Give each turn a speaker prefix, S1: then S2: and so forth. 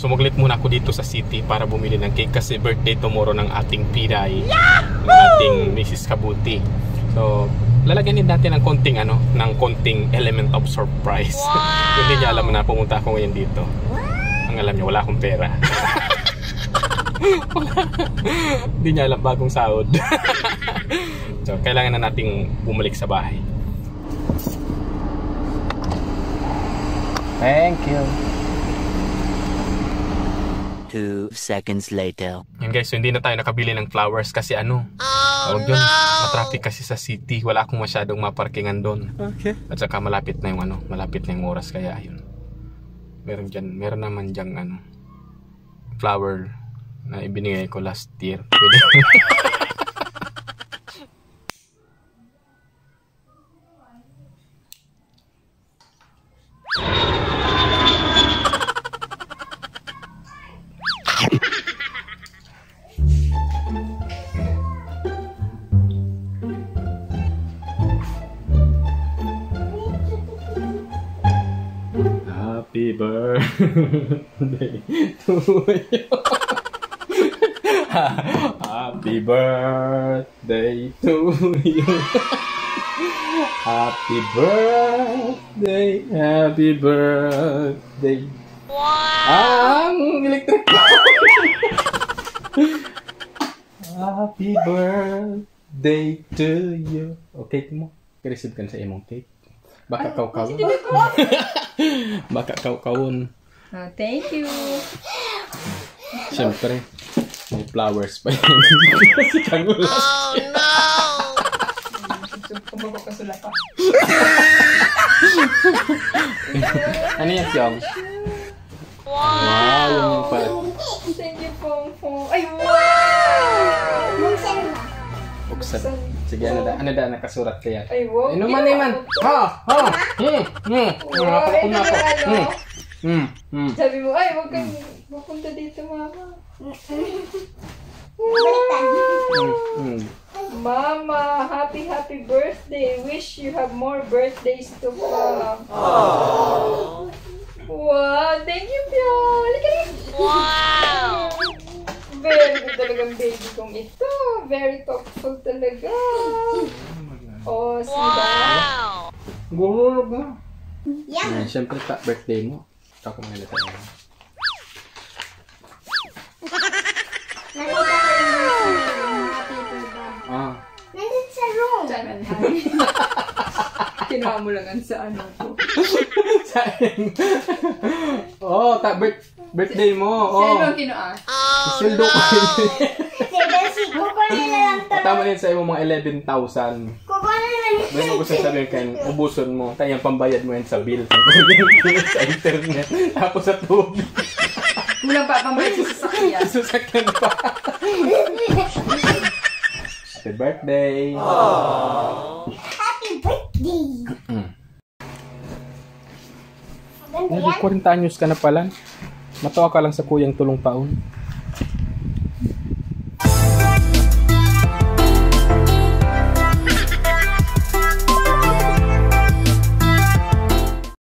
S1: sumuglit muna ako dito sa city para bumili ng cake kasi birthday tomorrow ng ating Piray, ng ating Mrs. Kabuti. So, lalagyan din natin ng konting ng konting element of surprise. Hindi niya alam na pumunta ako ngayon dito. Ang alam niya, wala akong pera. Hindi niya alam bagong sahod. So, kailangan na nating bumalik sa bahay. Thank you.
S2: 2 seconds later.
S1: Yan guys, so hindi na tayo nakabili ng flowers kasi tawag yun, matraffic kasi sa city. Wala akong masyadong maparkingan doon. Okay. At saka malapit na yung oras kaya ayun. Meron naman diyang flower na ibinigay ko last year. Pwede. Happy birthday to you. Happy birthday to you. Happy birthday, happy birthday. Wow! Ang electric. Happy birthday to you. Okay mo. I-receive ka sa imong cake. Baka kaw-kawon. Baka kaw-kawon.
S3: Oh, thank you.
S1: Siyempre, may flowers pa yan. Oh no!
S3: Kasula pa.
S1: Ano yan, Kyong? Wow! Yung pa.
S3: Thank you, Pong. Ay, wow!
S1: Buksan. Sige, ano da nakasurat kaya?
S3: Ay, wow.
S1: Inuman naman.
S3: Sabi mo, ay, wag kang mapunta dito, mama. Mama, happy birthday. Wish you have more birthdays to come. Wow, thank you, Pio. Wow! Very good talagang baby kong ito. Very thoughtful talaga. Oh, wow!
S1: Gulog na. Yeah. Siyempre, birthday mo. Ako mga nila tayo.
S4: Nakita ko yung happy birthday. Nandun sa room.
S3: Kinuha mo lang sa ko.
S1: Oh, birthday mo.
S3: Sino ang kinuha?
S1: Sildo ko.
S4: Kukunin na lang ito.
S1: Tama din sa iyo mga 11,000.
S4: Kukunin na lang.
S1: May mo gusto sabihin kayo, ubuson mo. Kaya yung pambayad mo yan sa bill. Sa internet. Tapos sa tubig.
S3: Kulang pa pambayad sa sasakyan.
S1: Sasakyan pa. Happy birthday.
S4: Happy birthday.
S1: Nag 40 anyos ka na pala. Matawa ka lang sa kuyang tulong taon.